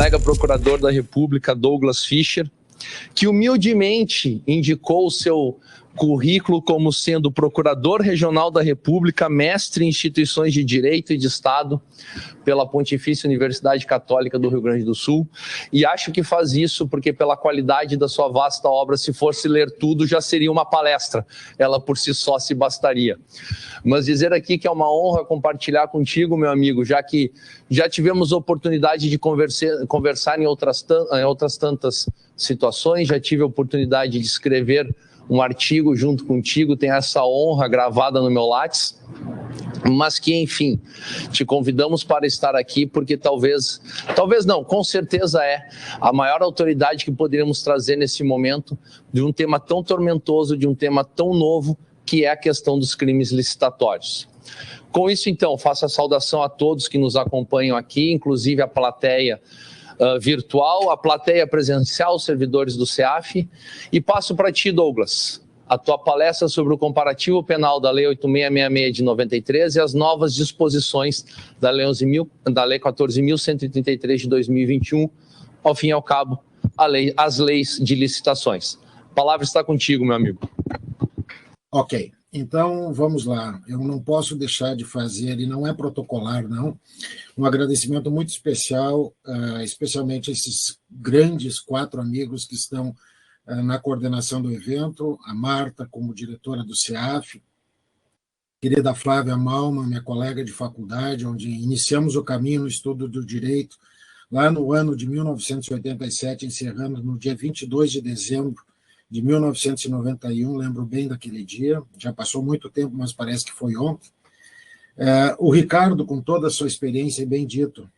colega procurador da República, Douglas Fischer, que humildemente indicou o seu currículo como sendo procurador regional da República, mestre em instituições de direito e de Estado pela Pontifícia Universidade Católica do Rio Grande do Sul, e acho que faz isso porque pela qualidade da sua vasta obra, se fosse ler tudo, já seria uma palestra, ela por si só se bastaria. Mas dizer aqui que é uma honra compartilhar contigo, meu amigo, já que já tivemos oportunidade de conversar em outras tantas situações, já tive a oportunidade de escrever um artigo junto contigo, tenho essa honra gravada no meu Lattes, mas que, enfim, te convidamos para estar aqui porque talvez não, com certeza é a maior autoridade que poderíamos trazer nesse momento de um tema tão tormentoso, de um tema tão novo, que é a questão dos crimes licitatórios. Com isso, então, faço a saudação a todos que nos acompanham aqui, inclusive a plateia virtual, a plateia presencial, os servidores do CEAF, e passo para ti, Douglas, a tua palestra sobre o comparativo penal da Lei 8666 de 93 e as novas disposições da Lei 14.133 de 2021, ao fim e ao cabo, as leis de licitações. A palavra está contigo, meu amigo. Ok, então vamos lá. Eu não posso deixar de fazer, e não é protocolar, não, um agradecimento muito especial, especialmente a esses grandes 4 amigos que estão na coordenação do evento, a Marta como diretora do CEAF, querida Flávia Malman, minha colega de faculdade, onde iniciamos o caminho no estudo do direito, lá no ano de 1987, encerrando no dia 22 de dezembro de 1991, lembro bem daquele dia, já passou muito tempo, mas parece que foi ontem. O Ricardo, com toda a sua experiência, bem dito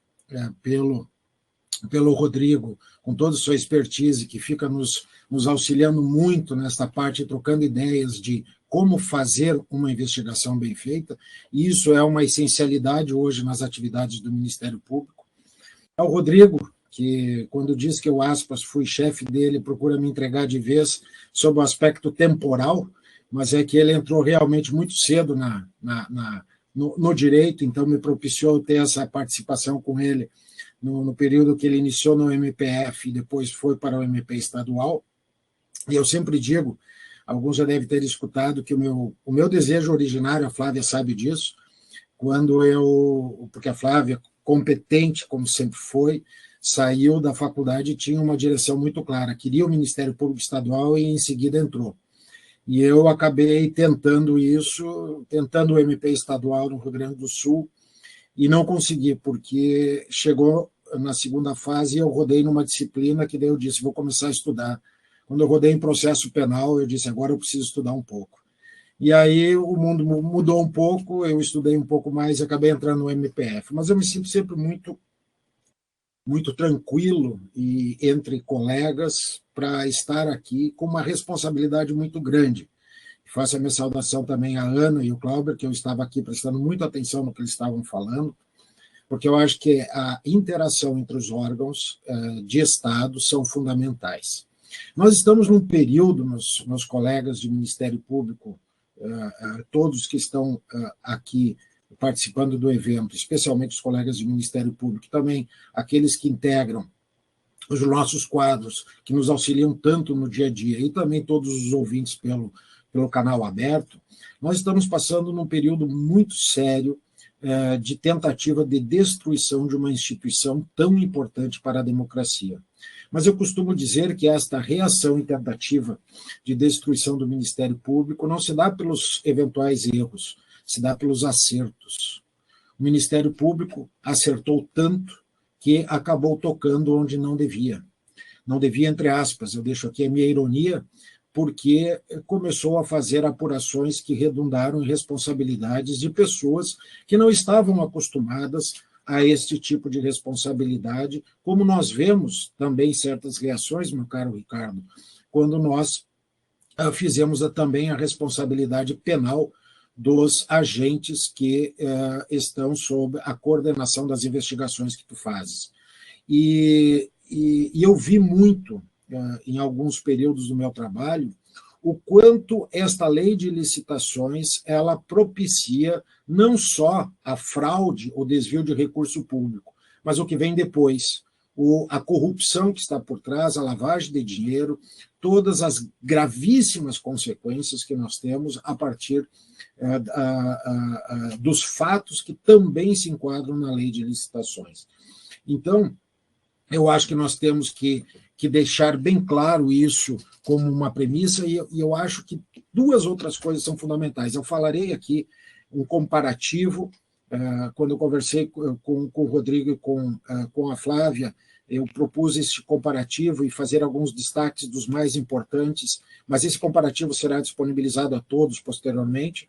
pelo Rodrigo, com toda a sua expertise, que fica nos auxiliando muito nesta parte, trocando ideias de como fazer uma investigação bem feita, e isso é uma essencialidade hoje nas atividades do Ministério Público. Ao Rodrigo, que quando diz que eu, aspas, fui chefe dele, procura me entregar de vez sob o aspecto temporal, mas é que ele entrou realmente muito cedo no direito, então me propiciou ter essa participação com ele no período que ele iniciou no MPF e depois foi para o MP estadual. E eu sempre digo, alguns já devem ter escutado, que o meu desejo originário, a Flávia sabe disso, porque a Flávia, competente como sempre foi, saiu da faculdade e tinha uma direção muito clara, queria o Ministério Público Estadual e em seguida entrou. E eu acabei tentando o MP estadual no Rio Grande do Sul, e não consegui, porque chegou na segunda fase e eu rodei numa disciplina que daí eu disse, vou começar a estudar. Quando eu rodei em processo penal, eu disse, agora eu preciso estudar um pouco. E aí o mundo mudou um pouco, eu estudei um pouco mais e acabei entrando no MPF. Mas eu me sinto sempre muito tranquilo e entre colegas para estar aqui com uma responsabilidade muito grande. Faço a minha saudação também à Ana e ao Cláudio, que eu estava aqui prestando muita atenção no que eles estavam falando, porque eu acho que a interação entre os órgãos de Estado são fundamentais. Nós estamos num período, meus colegas de Ministério Público, todos que estão aqui participando do evento, especialmente os colegas de Ministério Público, também aqueles que integram os nossos quadros, que nos auxiliam tanto no dia a dia, e também todos os ouvintes pelo canal aberto, nós estamos passando num período muito sério de tentativa de destruição de uma instituição tão importante para a democracia. Mas eu costumo dizer que esta reação e tentativa de destruição do Ministério Público não se dá pelos eventuais erros, se dá pelos acertos. O Ministério Público acertou tanto que acabou tocando onde não devia. Não devia, entre aspas, eu deixo aqui a minha ironia, porque começou a fazer apurações que redundaram em responsabilidades de pessoas que não estavam acostumadas a este tipo de responsabilidade, como nós vemos também certas reações, meu caro Ricardo, quando nós fizemos também a responsabilidade penal dos agentes que estão sob a coordenação das investigações que tu fazes. E eu vi muito, em alguns períodos do meu trabalho, o quanto esta lei de licitações ela propicia não só a fraude, o desvio de recurso público, mas o que vem depois, a corrupção que está por trás, a lavagem de dinheiro, todas as gravíssimas consequências que nós temos a partir dos fatos que também se enquadram na lei de licitações. Então, eu acho que nós temos que deixar bem claro isso como uma premissa, e eu acho que duas outras coisas são fundamentais. Eu falarei aqui um comparativo, quando eu conversei com o Rodrigo e com a Flávia, eu propus esse comparativo e fazer alguns destaques dos mais importantes, mas esse comparativo será disponibilizado a todos posteriormente,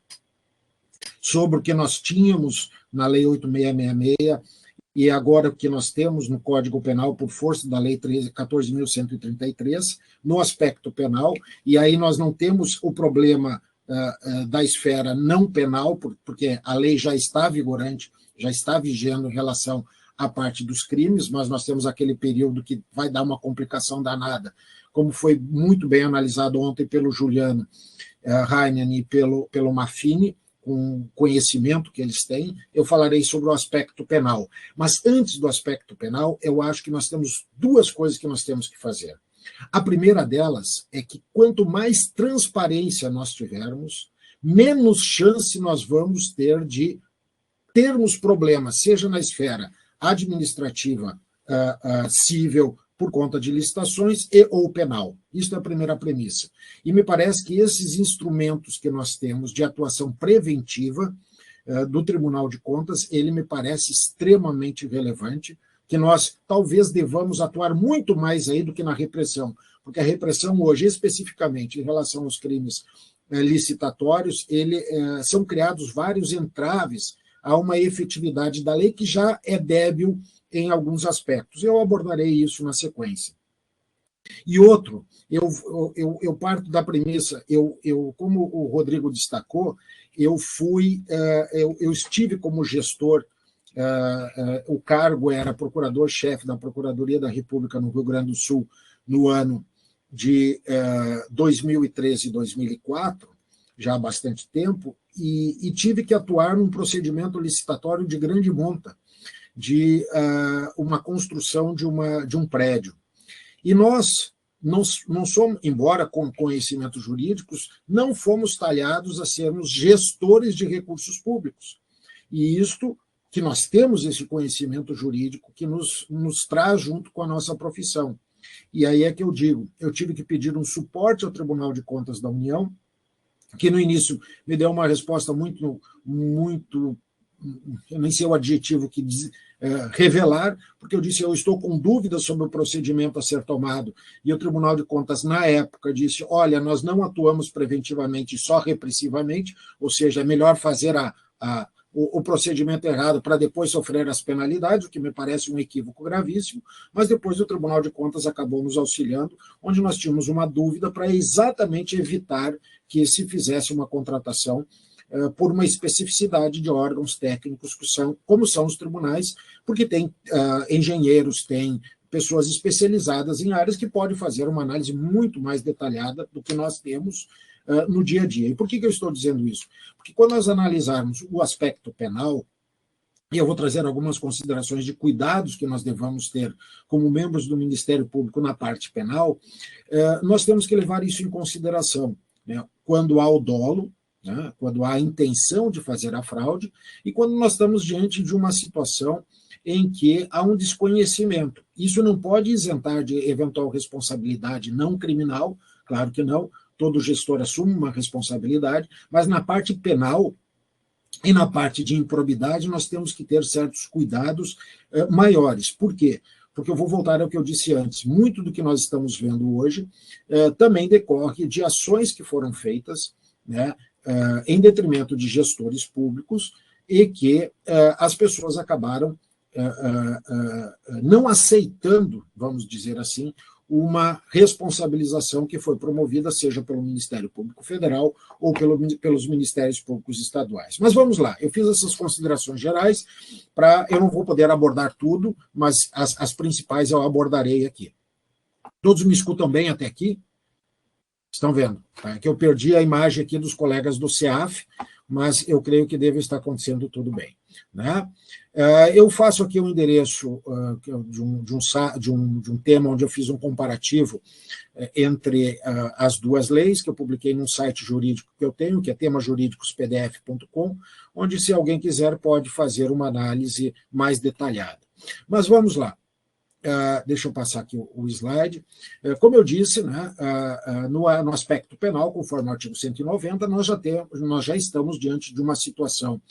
sobre o que nós tínhamos na Lei 8666 e agora o que nós temos no Código Penal por força da Lei 14.133, no aspecto penal, e aí nós não temos o problema da esfera não penal, porque a lei já está vigorante, já está vigendo em relação à parte dos crimes, mas nós temos aquele período que vai dar uma complicação danada, como foi muito bem analisado ontem pelo Juliano Heinen e pelo Maffini, com o conhecimento que eles têm, eu falarei sobre o aspecto penal. Mas antes do aspecto penal, eu acho que nós temos duas coisas que nós temos que fazer. A primeira delas é que quanto mais transparência nós tivermos, menos chance nós vamos ter de termos problemas, seja na esfera administrativa, civil, por conta de licitações e ou penal. Isso é a primeira premissa. E me parece que esses instrumentos que nós temos de atuação preventiva do Tribunal de Contas, ele me parece extremamente relevante, que nós talvez devamos atuar muito mais aí do que na repressão, porque a repressão hoje, especificamente em relação aos crimes licitatórios, são criados vários entraves a uma efetividade da lei que já é débil em alguns aspectos. Eu abordarei isso na sequência. E outro, eu parto da premissa, como o Rodrigo destacou, eu estive como gestor, o cargo era procurador-chefe da Procuradoria da República no Rio Grande do Sul no ano de 2013 e 2004, já há bastante tempo, e tive que atuar num procedimento licitatório de grande monta, de uma construção de um prédio. E nós não somos, embora com conhecimentos jurídicos, não fomos talhados a sermos gestores de recursos públicos. E isto, que nós temos esse conhecimento jurídico que nos traz junto com a nossa profissão. E aí é que eu digo, eu tive que pedir um suporte ao Tribunal de Contas da União, que no início me deu uma resposta muito, eu nem sei o adjetivo que revelar, porque eu disse, eu estou com dúvidas sobre o procedimento a ser tomado, e o Tribunal de Contas, na época, disse, olha, nós não atuamos preventivamente, só repressivamente, ou seja, é melhor fazer o procedimento errado para depois sofrer as penalidades, o que me parece um equívoco gravíssimo, mas depois o Tribunal de Contas acabou nos auxiliando, onde nós tínhamos uma dúvida para exatamente evitar que se fizesse uma contratação por uma especificidade de órgãos técnicos que como são os tribunais, porque tem engenheiros, tem pessoas especializadas em áreas que podem fazer uma análise muito mais detalhada do que nós temos no dia a dia. E por que eu estou dizendo isso? Porque quando nós analisarmos o aspecto penal, e eu vou trazer algumas considerações de cuidados que nós devamos ter como membros do Ministério Público na parte penal, nós temos que levar isso em consideração, né? Quando há o dolo, né? Quando há a intenção de fazer a fraude, e quando nós estamos diante de uma situação em que há um desconhecimento. Isso não pode isentar de eventual responsabilidade não criminal, claro que não, todo gestor assume uma responsabilidade, mas na parte penal e na parte de improbidade nós temos que ter certos cuidados maiores. Por quê? Porque eu vou voltar ao que eu disse antes, muito do que nós estamos vendo hoje também decorre de ações que foram feitas, né, em detrimento de gestores públicos e que as pessoas acabaram não aceitando, vamos dizer assim, uma responsabilização que foi promovida, seja pelo Ministério Público Federal ou pelos Ministérios Públicos Estaduais. Mas vamos lá, eu fiz essas considerações gerais, eu não vou poder abordar tudo, mas as principais eu abordarei aqui. Todos me escutam bem até aqui? Estão vendo? Tá? Que eu perdi a imagem aqui dos colegas do CEAF, mas eu creio que deve estar acontecendo tudo bem. né? Eu faço aqui um endereço de um tema onde eu fiz um comparativo entre as duas leis, que eu publiquei num site jurídico que eu tenho, que é temajurídicospdf.com, onde, se alguém quiser, pode fazer uma análise mais detalhada. Mas vamos lá. Deixa eu passar aqui o slide. Como eu disse, né, no aspecto penal, conforme o artigo 190, nós já estamos diante de uma situação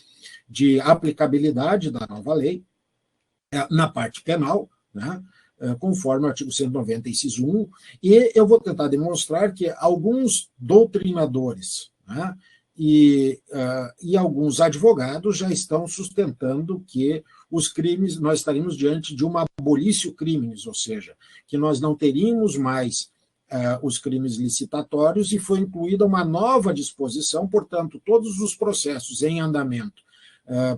de aplicabilidade da nova lei na parte penal, né, conforme o artigo 190, inciso 1, e eu vou tentar demonstrar que alguns doutrinadores, né, e alguns advogados já estão sustentando que os crimes, nós estaríamos diante de uma abolitio criminis, ou seja, que nós não teríamos mais os crimes licitatórios, e foi incluída uma nova disposição, portanto, todos os processos em andamento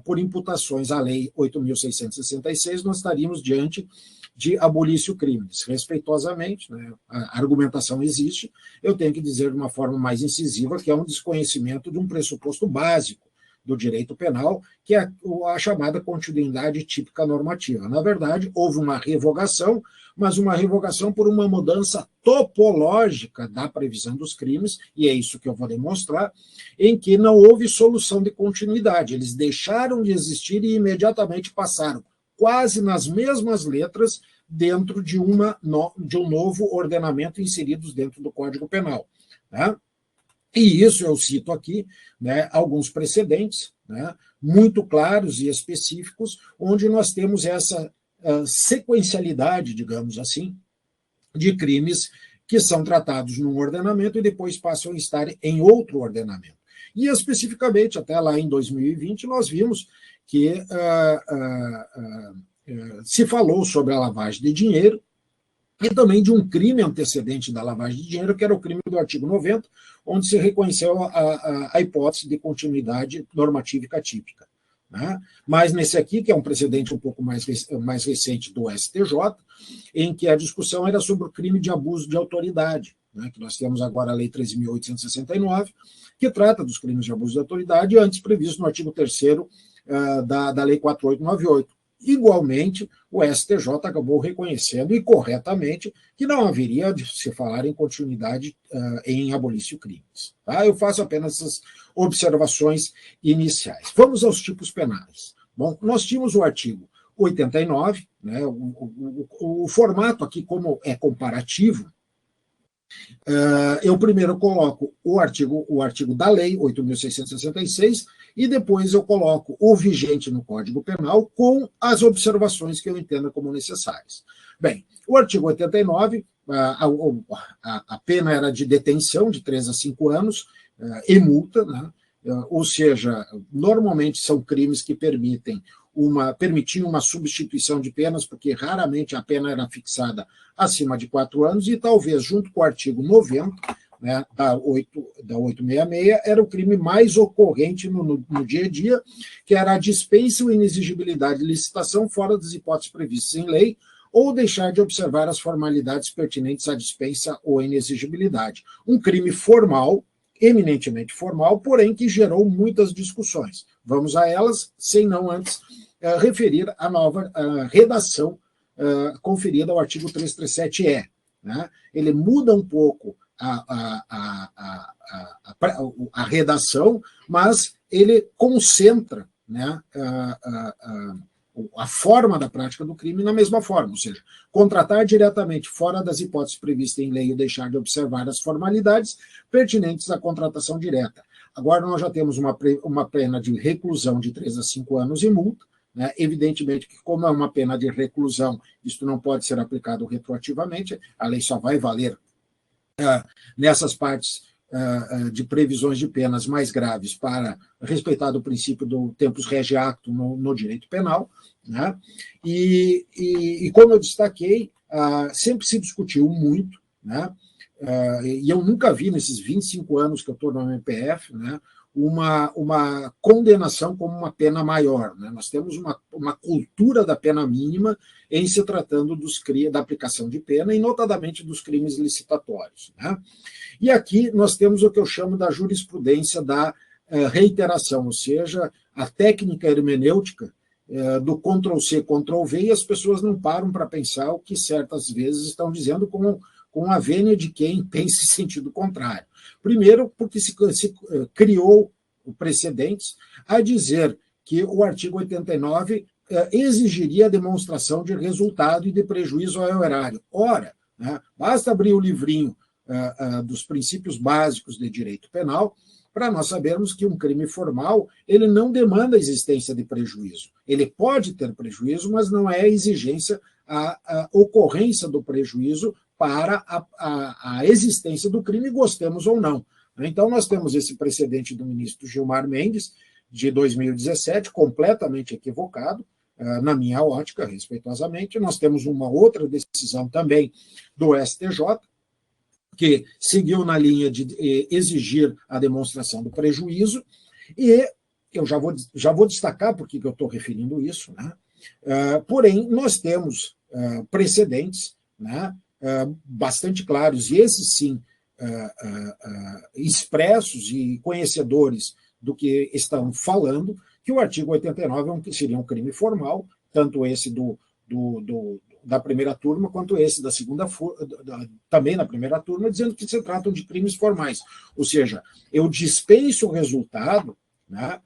por imputações à Lei 8.666, nós estaríamos diante de abolitio criminis. Respeitosamente, né, a argumentação existe, eu tenho que dizer de uma forma mais incisiva que é um desconhecimento de um pressuposto básico do direito penal, que é a chamada continuidade típica normativa. Na verdade, houve uma revogação, mas uma revogação por uma mudança topológica da previsão dos crimes, e é isso que eu vou demonstrar, em que não houve solução de continuidade. Eles deixaram de existir e imediatamente passaram, quase nas mesmas letras, dentro de um novo ordenamento inseridos dentro do Código Penal, né? E isso eu cito aqui, né, alguns precedentes, né, muito claros e específicos, onde nós temos essa sequencialidade, digamos assim, de crimes que são tratados num ordenamento e depois passam a estar em outro ordenamento. E especificamente, até lá em 2020, nós vimos que se falou sobre a lavagem de dinheiro, e também de um crime antecedente da lavagem de dinheiro, que era o crime do artigo 90, onde se reconheceu a hipótese de continuidade normatívica típica, né? Mas nesse aqui, que é um precedente um pouco mais recente do STJ, em que a discussão era sobre o crime de abuso de autoridade, né? Que nós temos agora a Lei 13.869, que trata dos crimes de abuso de autoridade, antes previsto no artigo 3º da Lei 4.898. Igualmente, o STJ acabou reconhecendo, e corretamente, que não haveria de se falar em continuidade em abolitio criminis. Tá? Eu faço apenas essas observações iniciais. Vamos aos tipos penais. Bom, nós tínhamos o artigo 89, né, o formato aqui, como é comparativo, eu primeiro coloco o artigo da Lei 8.666 e depois eu coloco o vigente no Código Penal com as observações que eu entenda como necessárias. Bem, o artigo 89, a pena era de detenção de 3 a 5 anos e multa, né? Ou seja, normalmente são crimes que permitiam uma substituição de penas, porque raramente a pena era fixada acima de 4 anos, e talvez, junto com o artigo 90, né, da 866, era o crime mais ocorrente no dia a dia, que era a dispensa ou inexigibilidade de licitação fora das hipóteses previstas em lei, ou deixar de observar as formalidades pertinentes à dispensa ou inexigibilidade. Um crime formal, eminentemente formal, porém que gerou muitas discussões. Vamos a elas, sem não antes referir a nova redação conferida ao artigo 337-E. Né? Ele muda um pouco a redação, mas ele concentra, né, a forma da prática do crime na mesma forma, ou seja, contratar diretamente fora das hipóteses previstas em lei ou deixar de observar as formalidades pertinentes à contratação direta. Agora nós já temos uma pena de reclusão de 3 a 5 anos e multa, né? Evidentemente que, como é uma pena de reclusão, isso não pode ser aplicado retroativamente, a lei só vai valer nessas partes de previsões de penas mais graves para respeitar o princípio do tempus rege acto no direito penal, né? E como eu destaquei, sempre se discutiu muito, né? E eu nunca vi nesses 25 anos que eu estou no MPF, né, uma condenação como uma pena maior, né? Nós temos uma cultura da pena mínima em se tratando da aplicação de pena, e notadamente dos crimes licitatórios, né? E aqui nós temos o que eu chamo da jurisprudência da reiteração, ou seja, a técnica hermenêutica do Ctrl+C, Ctrl+V, e as pessoas não param para pensar o que certas vezes estão dizendo com a vênia de quem pensa em sentido contrário. Primeiro, porque se criou precedentes a dizer que o artigo 89 exigiria a demonstração de resultado e de prejuízo ao erário. Ora, né, basta abrir o livrinho dos princípios básicos de direito penal para nós sabermos que um crime formal ele não demanda a existência de prejuízo. Ele pode ter prejuízo, mas não é exigência a ocorrência do prejuízo para a existência do crime, gostemos ou não. Então, nós temos esse precedente do ministro Gilmar Mendes, de 2017, completamente equivocado, na minha ótica, respeitosamente. Nós temos uma outra decisão também do STJ, que seguiu na linha de exigir a demonstração do prejuízo, e eu já vou destacar por que eu estou referindo isso, né? Porém, nós temos precedentes, né, bastante claros, e esses sim expressos e conhecedores do que estão falando, que o artigo 89 seria um crime formal, tanto esse da primeira turma, quanto esse da segunda, também na primeira turma, dizendo que se tratam de crimes formais. Ou seja, eu dispenso o resultado, né,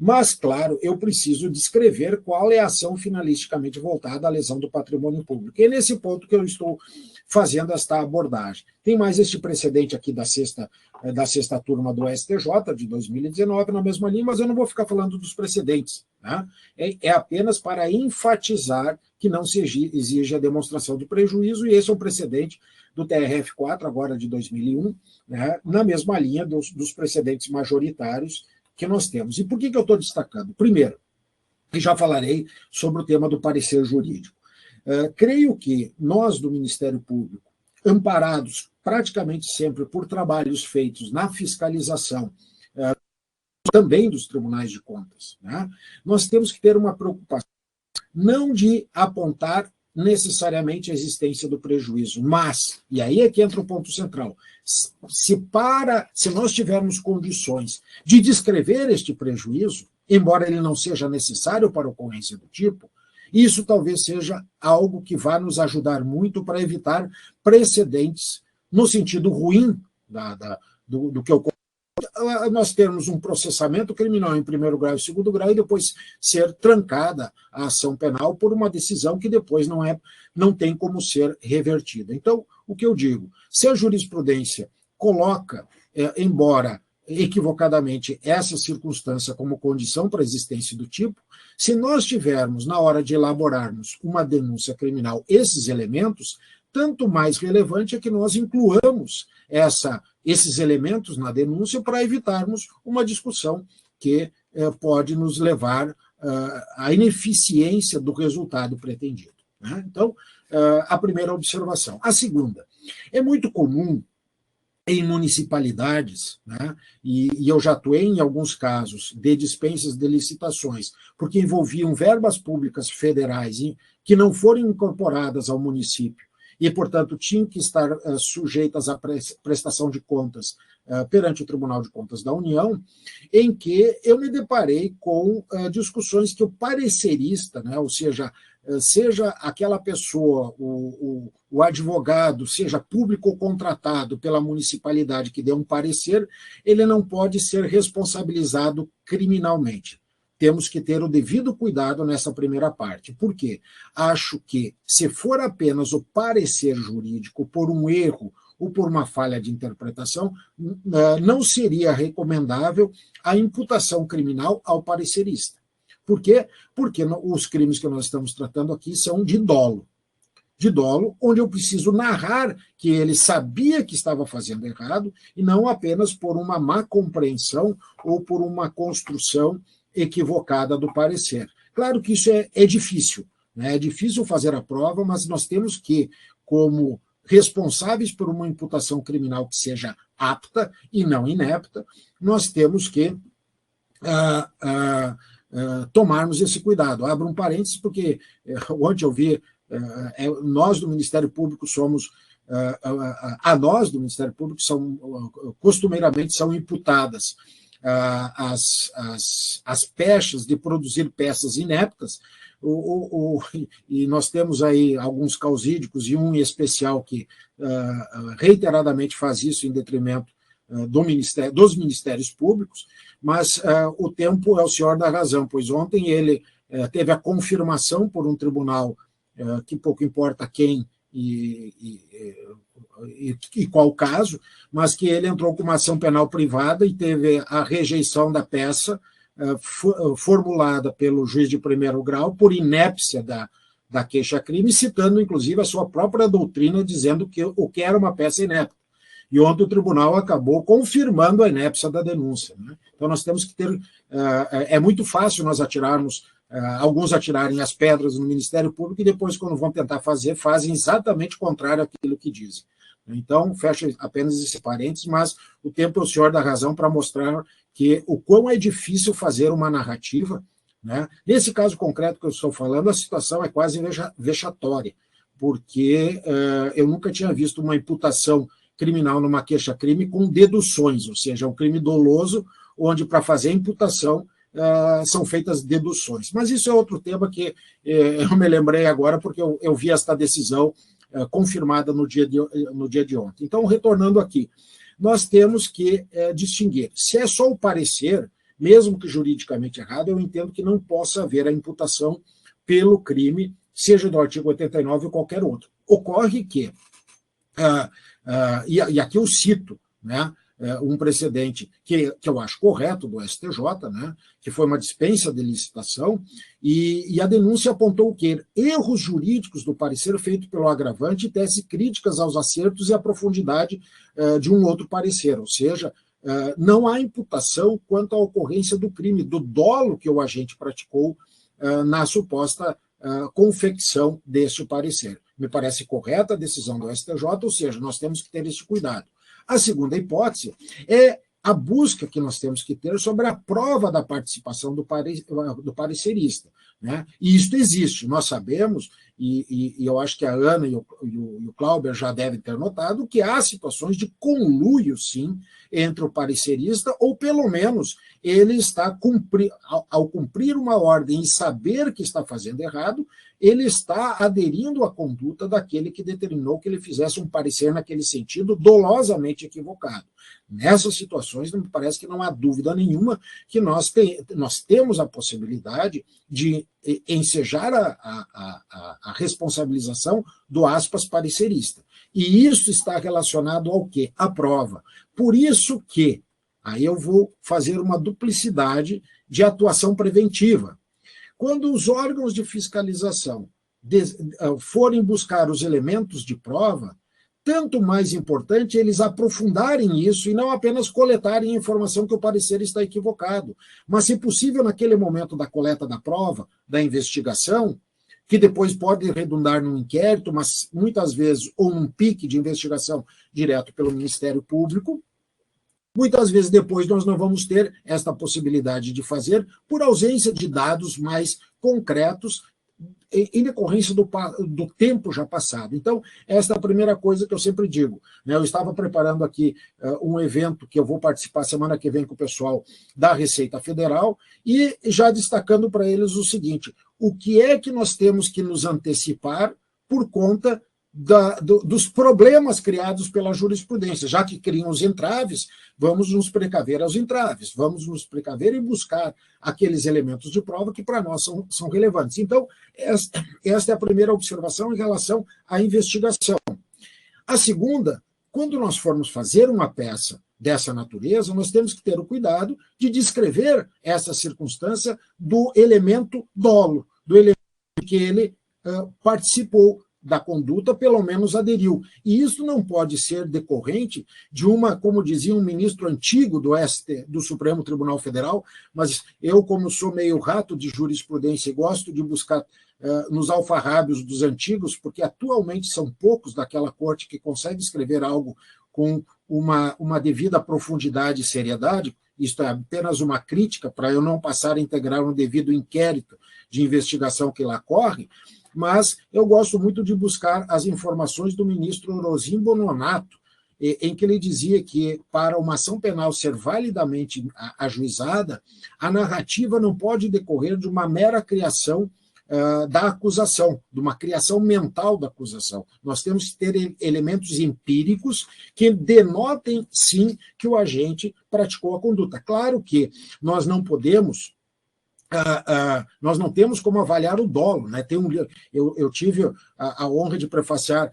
mas, claro, eu preciso descrever qual é a ação finalisticamente voltada à lesão do patrimônio público. E é nesse ponto que eu estou fazendo esta abordagem. Tem mais este precedente aqui da sexta turma do STJ, de 2019, na mesma linha, mas eu não vou ficar falando dos precedentes, né? É apenas para enfatizar que não se exige a demonstração de prejuízo, e esse é um precedente do TRF4, agora de 2001, né, na mesma linha dos precedentes majoritários que nós temos. E por que eu estou destacando? Primeiro, e já falarei sobre o tema do parecer jurídico. Creio que nós, do Ministério Público, amparados praticamente sempre por trabalhos feitos na fiscalização, também dos tribunais de contas, né, nós temos que ter uma preocupação não de apontar necessariamente a existência do prejuízo, mas, e aí é que entra o ponto central, se nós tivermos condições de descrever este prejuízo, embora ele não seja necessário para a ocorrência do tipo, isso talvez seja algo que vá nos ajudar muito para evitar precedentes no sentido ruim do que ocorre. Nós termos um processamento criminal em primeiro grau e segundo grau e depois ser trancada a ação penal por uma decisão que depois não tem como ser revertida. Então, o que eu digo, se a jurisprudência coloca, embora equivocadamente, essa circunstância como condição para a existência do tipo, se nós tivermos, na hora de elaborarmos uma denúncia criminal, esses elementos, tanto mais relevante é que nós incluamos esses elementos na denúncia para evitarmos uma discussão que pode nos levar à ineficiência do resultado pretendido, né? Então, a primeira observação. A segunda, é muito comum em municipalidades, né, e eu já atuei em alguns casos de dispensas de licitações, porque envolviam verbas públicas federais que não foram incorporadas ao município, e, portanto, tinham que estar sujeitas à prestação de contas perante o Tribunal de Contas da União, em que eu me deparei com discussões que o parecerista, né, ou seja aquela pessoa, o advogado, seja público ou contratado pela municipalidade que dê um parecer, ele não pode ser responsabilizado criminalmente. Temos que ter o devido cuidado nessa primeira parte. Por quê? Acho que, se for apenas o parecer jurídico por um erro ou por uma falha de interpretação, não seria recomendável a imputação criminal ao parecerista. Por quê? Porque os crimes que nós estamos tratando aqui são de dolo. De dolo, onde eu preciso narrar que ele sabia que estava fazendo errado, e não apenas por uma má compreensão ou por uma construção equivocada do parecer. Claro que isso é difícil, né? É difícil fazer a prova, mas nós temos que, como responsáveis por uma imputação criminal que seja apta e não inepta, nós temos que tomarmos esse cuidado. Abro um parênteses, porque ontem eu vi, nós do Ministério Público somos, a nós do Ministério Público costumeiramente são imputadas as pechas de produzir peças ineptas, e nós temos aí alguns causídicos e um em especial que reiteradamente faz isso em detrimento dos ministérios públicos, mas o tempo é o senhor da razão, pois ontem ele teve a confirmação por um tribunal que pouco importa quem e qual caso, mas que ele entrou com uma ação penal privada e teve a rejeição da peça formulada pelo juiz de primeiro grau por inépcia da queixa-crime, citando, inclusive, a sua própria doutrina, dizendo que o que era uma peça inepta. E ontem o tribunal acabou confirmando a inépcia da denúncia. Né? Então, nós temos que ter... É muito fácil nós alguns atirarem as pedras no Ministério Público e depois, quando vão tentar fazer, fazem exatamente o contrário àquilo que dizem. Então, fecha apenas esse parênteses, mas o tempo é o senhor da razão para mostrar que o quão é difícil fazer uma narrativa. Né? Nesse caso concreto que eu estou falando, a situação é quase vexatória, porque eu nunca tinha visto uma imputação criminal numa queixa-crime com deduções, ou seja, um crime doloso, onde para fazer a imputação são feitas deduções. Mas isso é outro tema que eu me lembrei agora, porque eu vi esta decisão confirmada no dia de ontem. Então, retornando aqui, nós temos que distinguir. Se é só o parecer, mesmo que juridicamente errado, eu entendo que não possa haver a imputação pelo crime, seja do artigo 89 ou qualquer outro. Ocorre que, e aqui eu cito, né, um precedente que eu acho correto do STJ, né, que foi uma dispensa de licitação, e a denúncia apontou o quê? Erros jurídicos do parecer feito pelo agravante e tese críticas aos acertos e à profundidade de um outro parecer, ou seja, não há imputação quanto à ocorrência do crime, do dolo que o agente praticou na suposta confecção deste parecer. Me parece correta a decisão do STJ, ou seja, nós temos que ter esse cuidado. A segunda hipótese é a busca que nós temos que ter sobre a prova da participação do parecerista. Né? E isso existe, nós sabemos, e eu acho que a Ana e o Clauber já devem ter notado, que há situações de conluio, sim, entre o parecerista, ou pelo menos ele está ao cumprir uma ordem e saber que está fazendo errado, ele está aderindo à conduta daquele que determinou que ele fizesse um parecer naquele sentido dolosamente equivocado. Nessas situações, me parece que não há dúvida nenhuma que nós temos a possibilidade de ensejar a responsabilização do aspas parecerista. E isso está relacionado ao quê? À prova. Por isso que, aí eu vou fazer uma duplicidade de atuação preventiva. Quando os órgãos de fiscalização forem buscar os elementos de prova, tanto mais importante eles aprofundarem isso e não apenas coletarem a informação que o parecer está equivocado, mas, se possível, naquele momento da coleta da prova, da investigação, que depois pode redundar num inquérito, mas muitas vezes, ou um pique de investigação direto pelo Ministério Público, muitas vezes depois nós não vamos ter esta possibilidade de fazer por ausência de dados mais concretos em decorrência do tempo já passado. Então, esta é a primeira coisa que eu sempre digo. Né? Eu estava preparando aqui um evento que eu vou participar semana que vem com o pessoal da Receita Federal e já destacando para eles o seguinte: o que é que nós temos que nos antecipar por conta dos problemas criados pela jurisprudência, já que criam os entraves, vamos nos precaver aos entraves, vamos nos precaver e buscar aqueles elementos de prova que para nós são relevantes. Então, esta é a primeira observação em relação à investigação. A segunda, quando nós formos fazer uma peça dessa natureza, nós temos que ter o cuidado de descrever essa circunstância do elemento dolo, do elemento que ele participou da conduta, pelo menos aderiu. E isso não pode ser decorrente de uma, como dizia um ministro antigo do Supremo Tribunal Federal, mas eu, como sou meio rato de jurisprudência e gosto de buscar nos alfarrábios dos antigos, porque atualmente são poucos daquela corte que consegue escrever algo com uma devida profundidade e seriedade, isto é apenas uma crítica para eu não passar a integrar um devido inquérito de investigação que lá corre, mas eu gosto muito de buscar as informações do ministro Orozimbo Nonato, em que ele dizia que, para uma ação penal ser validamente ajuizada, a narrativa não pode decorrer de uma mera criação da acusação, de uma criação mental da acusação. Nós temos que ter elementos empíricos que denotem, sim, que o agente praticou a conduta. Claro que nós não podemos... nós não temos como avaliar o dolo, né? Eu tive a honra de prefaciar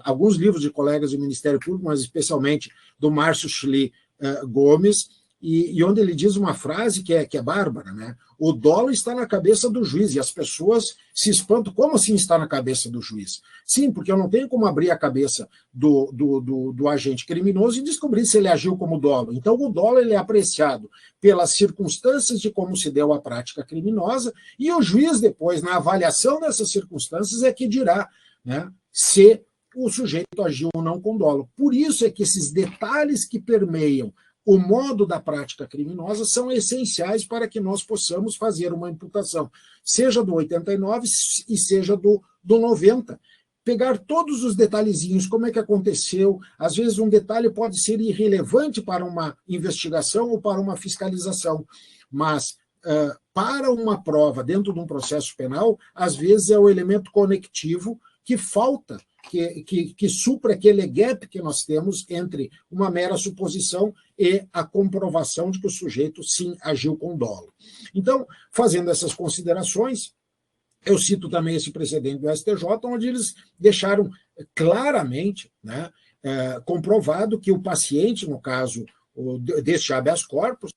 alguns livros de colegas do Ministério Público, mas especialmente do Márcio Schli Gomes, e onde ele diz uma frase que é bárbara, né? O dolo está na cabeça do juiz, e as pessoas se espantam. Como assim está na cabeça do juiz? Sim, porque eu não tenho como abrir a cabeça do agente criminoso e descobrir se ele agiu como dolo. Então, o dolo ele é apreciado pelas circunstâncias de como se deu a prática criminosa, e o juiz, depois, na avaliação dessas circunstâncias, é que dirá, né, se o sujeito agiu ou não com dolo. Por isso é que esses detalhes que permeiam o modo da prática criminosa são essenciais para que nós possamos fazer uma imputação, seja do 89 e seja do 90. Pegar todos os detalhezinhos, como é que aconteceu, às vezes um detalhe pode ser irrelevante para uma investigação ou para uma fiscalização, mas para uma prova dentro de um processo penal, às vezes é o elemento conectivo que falta, que supra aquele gap que nós temos entre uma mera suposição e a comprovação de que o sujeito, sim, agiu com dolo. Então, fazendo essas considerações, eu cito também esse precedente do STJ, onde eles deixaram claramente, né, comprovado que o paciente, no caso deste habeas corpus,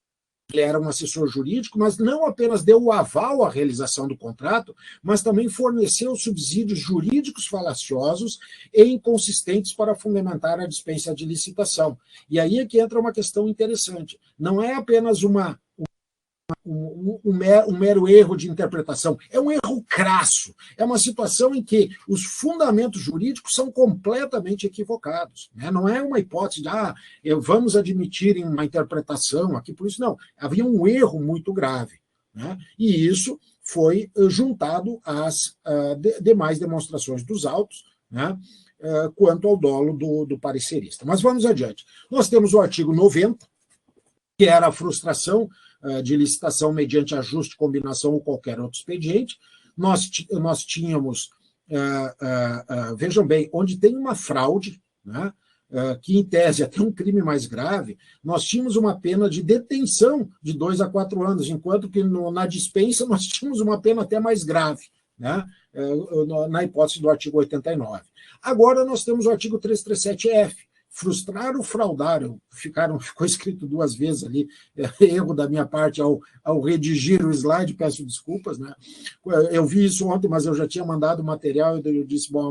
ele era um assessor jurídico, mas não apenas deu o aval à realização do contrato, mas também forneceu subsídios jurídicos falaciosos e inconsistentes para fundamentar a dispensa de licitação. E aí é que entra uma questão interessante. Não é apenas um mero erro de interpretação, é um erro crasso, é uma situação em que os fundamentos jurídicos são completamente equivocados, né? Não é uma hipótese de, vamos admitir em uma interpretação aqui, por isso não, havia um erro muito grave, né? E isso foi juntado às demais demonstrações dos autos, né, quanto ao dolo do parecerista. Mas vamos adiante. Nós temos o artigo 90, que era a frustração de licitação mediante ajuste, combinação ou qualquer outro expediente. Nós tínhamos, vejam bem, onde tem uma fraude, né, que em tese até um crime mais grave, nós tínhamos uma pena de detenção de 2 a 4 anos, enquanto que na dispensa nós tínhamos uma pena até mais grave, né, na hipótese do artigo 89. Agora nós temos o artigo 337-F, frustrar o fraudário, ficou escrito 2 vezes ali, erro da minha parte ao redigir o slide, peço desculpas, né? Eu vi isso ontem, mas eu já tinha mandado o material e eu disse, bom,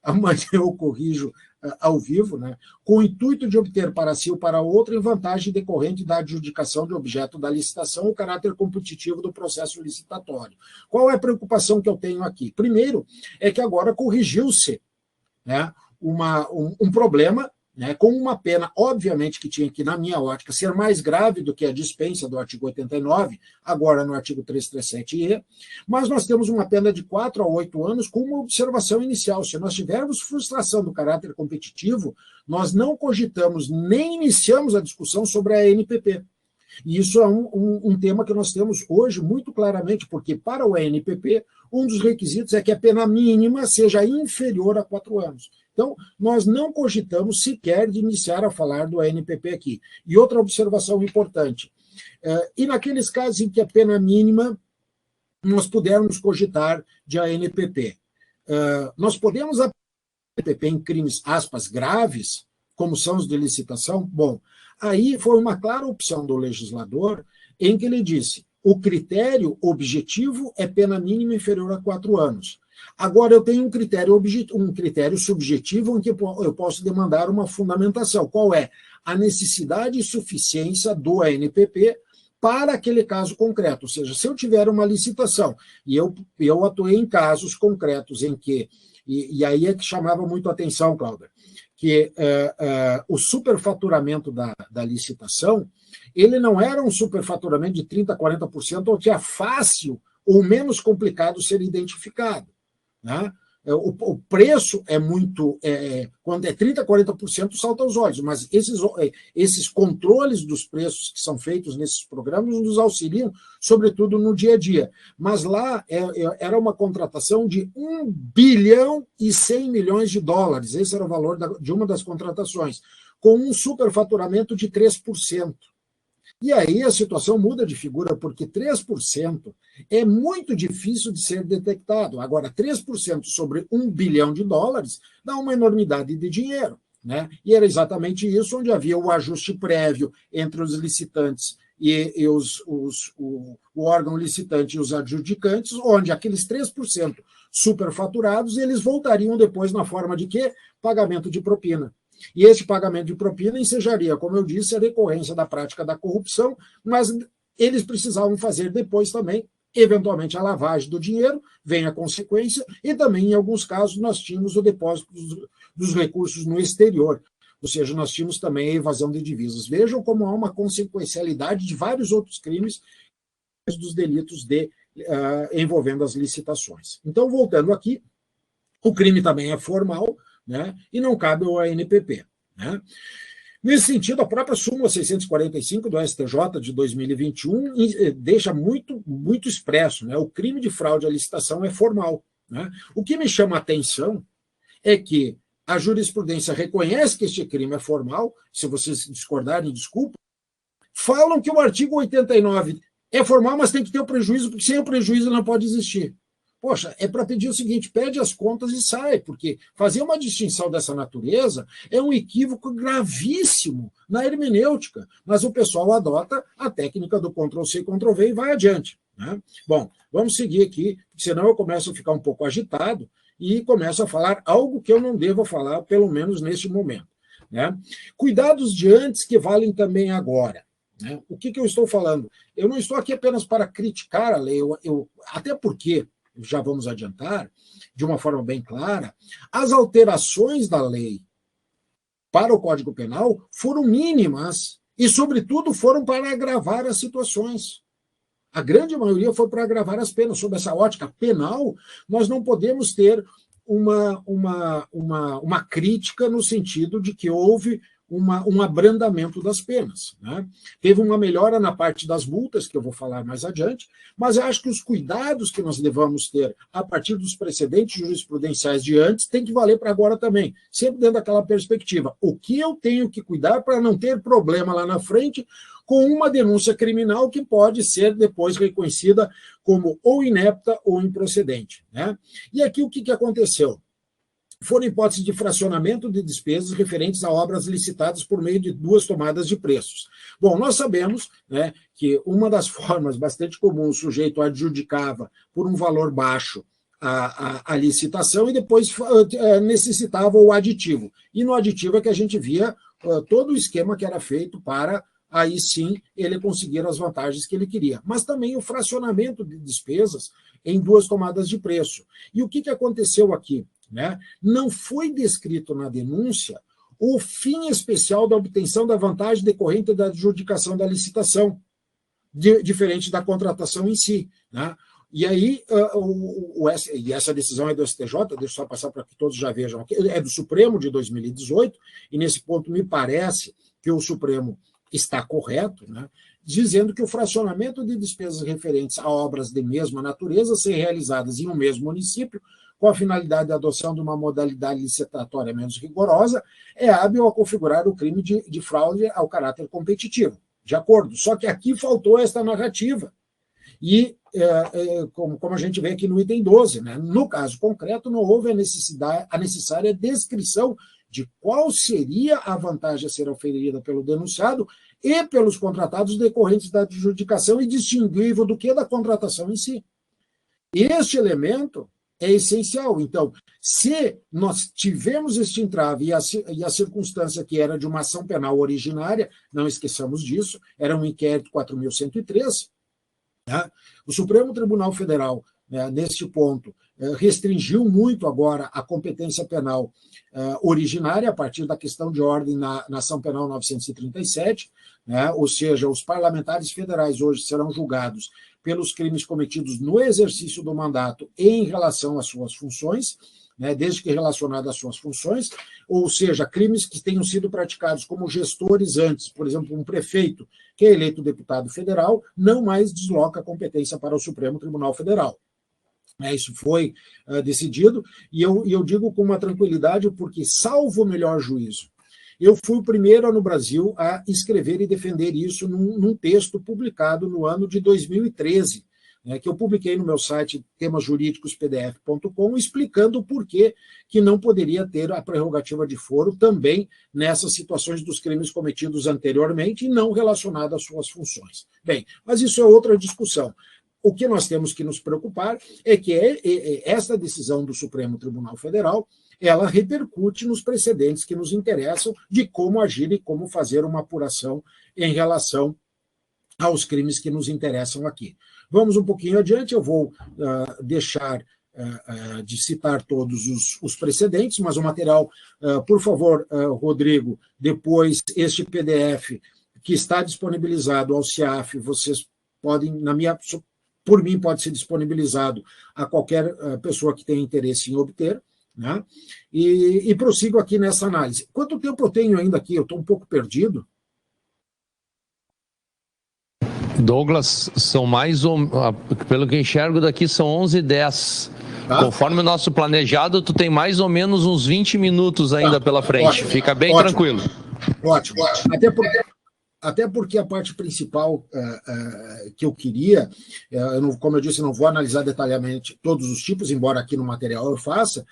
amanhã eu corrijo ao vivo, né? Com o intuito de obter para si ou para outro em vantagem decorrente da adjudicação de objeto da licitação o caráter competitivo do processo licitatório. Qual é a preocupação que eu tenho aqui? Primeiro, é que agora corrigiu-se, né, um problema, né, com uma pena, obviamente, que tinha que, na minha ótica, ser mais grave do que a dispensa do artigo 89, agora no artigo 337-E, mas nós temos uma pena de 4 a 8 anos com uma observação inicial. Se nós tivermos frustração do caráter competitivo, nós não cogitamos nem iniciamos a discussão sobre a ANPP. E isso é um tema que nós temos hoje muito claramente, porque para o ANPP, um dos requisitos é que a pena mínima seja inferior a 4 anos. Então, nós não cogitamos sequer de iniciar a falar do ANPP aqui. E outra observação importante, e naqueles casos em que a pena mínima nós pudermos cogitar de ANPP, nós podemos aplicar ANPP em crimes, aspas, graves, como são os de licitação? Bom, aí foi uma clara opção do legislador em que ele disse, o critério objetivo é pena mínima inferior a 4 anos. Agora, eu tenho um critério subjetivo em que eu posso demandar uma fundamentação. Qual é? A necessidade e suficiência do ANPP para aquele caso concreto. Ou seja, se eu tiver uma licitação, e eu atuei em casos concretos em que, e aí é que chamava muito a atenção, Cláudia, que o superfaturamento da licitação, ele não era um superfaturamento de 30%, 40%, ou que é fácil ou menos complicado ser identificado, né? o preço é muito, quando é 30%, 40% salta aos olhos, mas esses controles dos preços que são feitos nesses programas nos auxiliam, sobretudo no dia a dia. Mas lá era uma contratação de 1 bilhão e 100 milhões de dólares, esse era o valor de uma das contratações, com um superfaturamento de 3%. E aí a situação muda de figura, porque 3% é muito difícil de ser detectado. Agora, 3% sobre 1 bilhão de dólares dá uma enormidade de dinheiro, né? E era exatamente isso onde havia o ajuste prévio entre os licitantes e o órgão licitante e os adjudicantes, onde aqueles 3% superfaturados, eles voltariam depois na forma de quê? Pagamento de propina. E esse pagamento de propina ensejaria, como eu disse, a decorrência da prática da corrupção, mas eles precisavam fazer depois também, eventualmente, a lavagem do dinheiro, vem a consequência, e também, em alguns casos, nós tínhamos o depósito dos recursos no exterior, ou seja, nós tínhamos também a evasão de divisas. Vejam como há uma consequencialidade de vários outros crimes dos delitos envolvendo as licitações. Então, voltando aqui, o crime também é formal, né, e não cabe ao ANPP. Né? Nesse sentido, a própria súmula 645 do STJ de 2021 deixa muito, muito expresso, né? O crime de fraude à licitação é formal. Né? O que me chama a atenção é que a jurisprudência reconhece que este crime é formal, se vocês discordarem, desculpa, falam que o artigo 89 é formal, mas tem que ter o prejuízo, porque sem o prejuízo não pode existir. Poxa, é para pedir o seguinte, pede as contas e sai, porque fazer uma distinção dessa natureza é um equívoco gravíssimo na hermenêutica, mas o pessoal adota a técnica do Ctrl+C, Ctrl+V e vai adiante. Né? Bom, vamos seguir aqui, senão eu começo a ficar um pouco agitado e começo a falar algo que eu não devo falar, pelo menos neste momento. Né? Cuidados de antes que valem também agora. Né? O que eu estou falando? Eu não estou aqui apenas para criticar a lei, até porque já vamos adiantar, de uma forma bem clara, as alterações da lei para o Código Penal foram mínimas e, sobretudo, foram para agravar as situações. A grande maioria foi para agravar as penas. Sob essa ótica penal, nós não podemos ter uma crítica no sentido de que houve um abrandamento das penas. Né? Teve uma melhora na parte das multas, que eu vou falar mais adiante, mas eu acho que os cuidados que nós devemos ter a partir dos precedentes jurisprudenciais de antes tem que valer para agora também, sempre dentro daquela perspectiva. O que eu tenho que cuidar para não ter problema lá na frente com uma denúncia criminal que pode ser depois reconhecida como ou inepta ou improcedente. Né? E aqui o que aconteceu? Foram hipóteses de fracionamento de despesas referentes a obras licitadas por meio de 2 tomadas de preços. Bom, nós sabemos, né, que uma das formas bastante comuns, o sujeito adjudicava por um valor baixo a licitação e depois necessitava o aditivo. E no aditivo é que a gente via todo o esquema que era feito para, aí sim, ele conseguir as vantagens que ele queria. Mas também o fracionamento de despesas em 2 tomadas de preço. E o que aconteceu aqui? Né? Não foi descrito na denúncia o fim especial da obtenção da vantagem decorrente da adjudicação da licitação, diferente da contratação em si. Né? E aí, e essa decisão é do STJ, deixa eu só passar para que todos já vejam aqui, é do Supremo de 2018, e nesse ponto me parece que o Supremo está correto, né? Dizendo que o fracionamento de despesas referentes a obras de mesma natureza ser realizadas em um mesmo município, com a finalidade de adoção de uma modalidade licitatória menos rigorosa, é hábil a configurar o crime de fraude ao caráter competitivo. De acordo? Só que aqui faltou esta narrativa. E, como a gente vê aqui no item 12, né? No caso concreto, não houve a necessária descrição de qual seria a vantagem a ser oferida pelo denunciado e pelos contratados decorrentes da adjudicação e distinguível do que da contratação em si. Este elemento é essencial. Então, se nós tivemos este entrave e a circunstância que era de uma ação penal originária, não esqueçamos disso, era um inquérito 4.103, né? O Supremo Tribunal Federal, neste ponto, restringiu muito agora a competência penal originária a partir da questão de ordem na ação penal 937, né? Ou seja, os parlamentares federais hoje serão julgados pelos crimes cometidos no exercício do mandato em relação às suas funções, né, desde que relacionado às suas funções, ou seja, crimes que tenham sido praticados como gestores antes, por exemplo, um prefeito que é eleito deputado federal, não mais desloca a competência para o Supremo Tribunal Federal. Isso foi decidido, e eu digo com uma tranquilidade, porque, salvo o melhor juízo, eu fui o primeiro no Brasil a escrever e defender isso num texto publicado no ano de 2013, que eu publiquei no meu site temasjurídicospdf.com, explicando o porquê que não poderia ter a prerrogativa de foro também nessas situações dos crimes cometidos anteriormente e não relacionados às suas funções. Bem, mas isso é outra discussão. O que nós temos que nos preocupar é que essa decisão do Supremo Tribunal Federal, ela repercute nos precedentes que nos interessam de como agir e como fazer uma apuração em relação aos crimes que nos interessam aqui. Vamos um pouquinho adiante, eu vou deixar de citar todos os precedentes, mas o material, por favor, Rodrigo, depois este PDF que está disponibilizado ao CIAF, vocês podem, por mim, pode ser disponibilizado a qualquer pessoa que tenha interesse em obter, né? E prossigo aqui nessa análise. Quanto tempo eu tenho ainda aqui? Eu estou um pouco perdido. Douglas, são pelo que enxergo daqui, são 11h10. Tá? Conforme o nosso planejado, tu tem mais ou menos uns 20 minutos ainda pela frente. Ótimo. Fica bem tranquilo. Ótimo. Até porque a parte principal que eu queria, como eu disse, não vou analisar detalhadamente todos os tipos, embora aqui no material eu faça,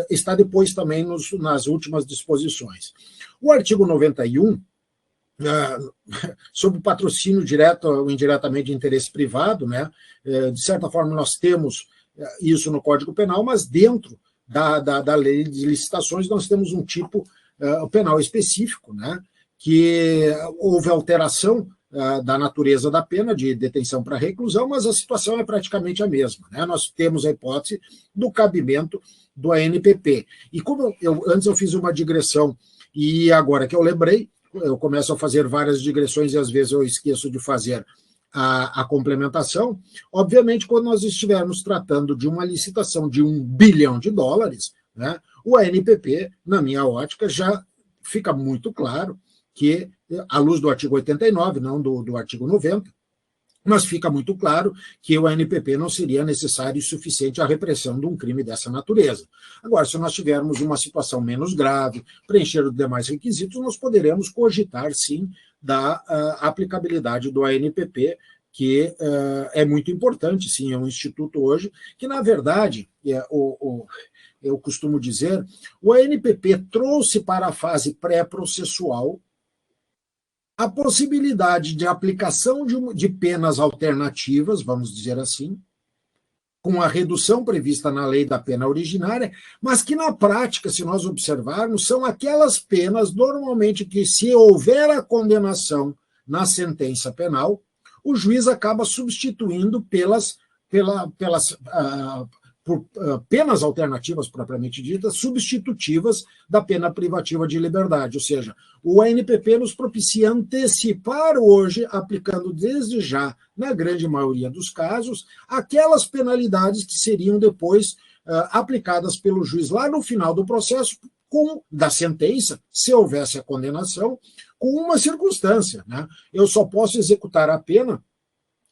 está depois também nas últimas disposições. O artigo 91, sobre patrocínio direto ou indiretamente de interesse privado, né, de certa forma nós temos isso no Código Penal, mas dentro da lei de licitações nós temos um tipo penal específico, né, que houve alteração da natureza da pena de detenção para reclusão, mas a situação é praticamente a mesma, né? Nós temos a hipótese do cabimento do ANPP. E como antes eu fiz uma digressão, e agora que eu lembrei, eu começo a fazer várias digressões e às vezes eu esqueço de fazer a complementação. Obviamente, quando nós estivermos tratando de uma licitação de US$1 bilhão, né, o ANPP, na minha ótica, já fica muito claro que, à luz do artigo 89, não do artigo 90, mas fica muito claro que o ANPP não seria necessário e suficiente à repressão de um crime dessa natureza. Agora, se nós tivermos uma situação menos grave, preencher os demais requisitos, nós poderemos cogitar, sim, da aplicabilidade do ANPP, que é muito importante, sim, é um instituto hoje, que, na verdade, eu costumo dizer, o ANPP trouxe para a fase pré-processual a possibilidade de aplicação de penas alternativas, vamos dizer assim, com a redução prevista na lei da pena originária, mas que na prática, se nós observarmos, são aquelas penas normalmente que, se houver a condenação na sentença penal, o juiz acaba substituindo por penas alternativas, propriamente ditas, substitutivas da pena privativa de liberdade. Ou seja, o ANPP nos propicia antecipar hoje, aplicando desde já, na grande maioria dos casos, aquelas penalidades que seriam depois aplicadas pelo juiz lá no final do processo, da sentença, se houvesse a condenação, com uma circunstância, né? Eu só posso executar a pena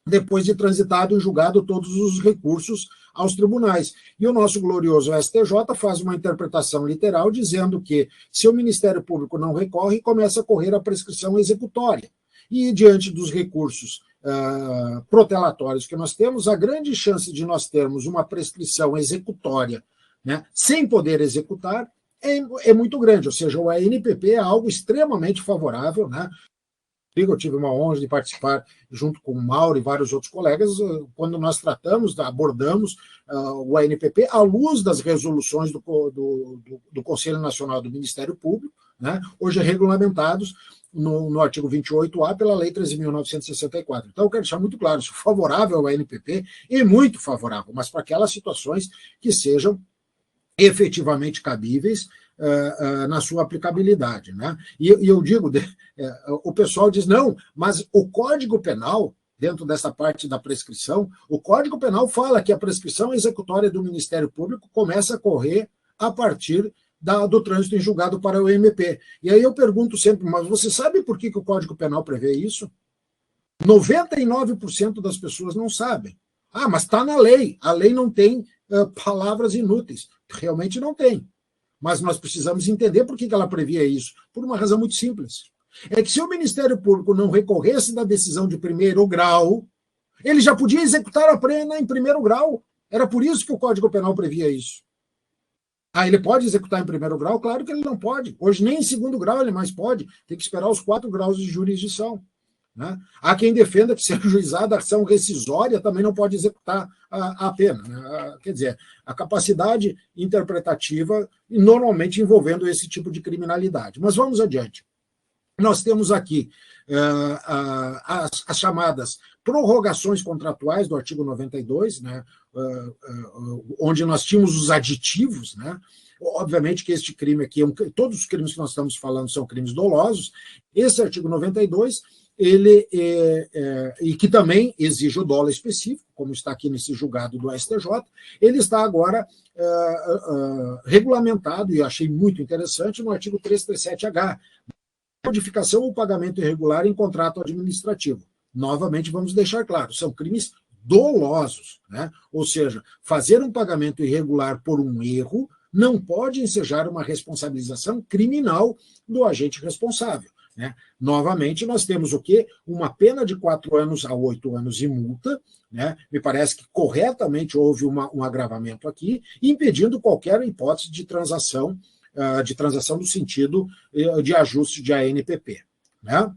depois de transitado em julgado todos os recursos aos tribunais. E o nosso glorioso STJ faz uma interpretação literal dizendo que, se o Ministério Público não recorre, começa a correr a prescrição executória. E, diante dos recursos protelatórios que nós temos, a grande chance de nós termos uma prescrição executória, né, sem poder executar é muito grande. Ou seja, o ANPP é algo extremamente favorável, né? Eu tive uma honra de participar junto com o Mauro e vários outros colegas, quando nós abordamos o ANPP à luz das resoluções do Conselho Nacional do Ministério Público, né, hoje regulamentados no artigo 28A pela Lei 13.964. Então, eu quero deixar muito claro, sou favorável ao ANPP e muito favorável, mas para aquelas situações que sejam efetivamente cabíveis na sua aplicabilidade, né? E eu digo, o pessoal diz, não, mas o Código Penal, dentro dessa parte da prescrição, o Código Penal fala que a prescrição executória do Ministério Público começa a correr a partir do trânsito em julgado para o MP. E aí eu pergunto sempre, mas você sabe por que o Código Penal prevê isso? 99% das pessoas não sabem. Ah, mas está na lei. A lei não tem palavras inúteis. Realmente não tem. Mas nós precisamos entender por que ela previa isso. Por uma razão muito simples. É que se o Ministério Público não recorresse da decisão de primeiro grau, ele já podia executar a pena em primeiro grau. Era por isso que o Código Penal previa isso. Ah, ele pode executar em primeiro grau? Claro que ele não pode. Hoje nem em segundo grau ele mais pode. Tem que esperar os 4 graus de jurisdição. Né? Há quem defenda que, se ajuizada a ação rescisória, também não pode executar a pena. Né? Quer dizer, a capacidade interpretativa normalmente envolvendo esse tipo de criminalidade. Mas vamos adiante. Nós temos aqui as chamadas prorrogações contratuais do artigo 92, né, onde nós tínhamos os aditivos, né? Obviamente que este crime aqui, todos os crimes que nós estamos falando são crimes dolosos. Esse artigo 92, ele e que também exige o dolo específico, como está aqui nesse julgado do STJ, ele está agora regulamentado, e eu achei muito interessante, no artigo 337-H, modificação ou pagamento irregular em contrato administrativo. Novamente, vamos deixar claro, são crimes dolosos, né? Ou seja, fazer um pagamento irregular por um erro não pode ensejar uma responsabilização criminal do agente responsável. Né? Novamente, nós temos o quê? Uma pena de 4 anos a 8 anos e multa, né? Me parece que corretamente houve um agravamento aqui, impedindo qualquer hipótese de transação no sentido de ajuste de ANPP. Né?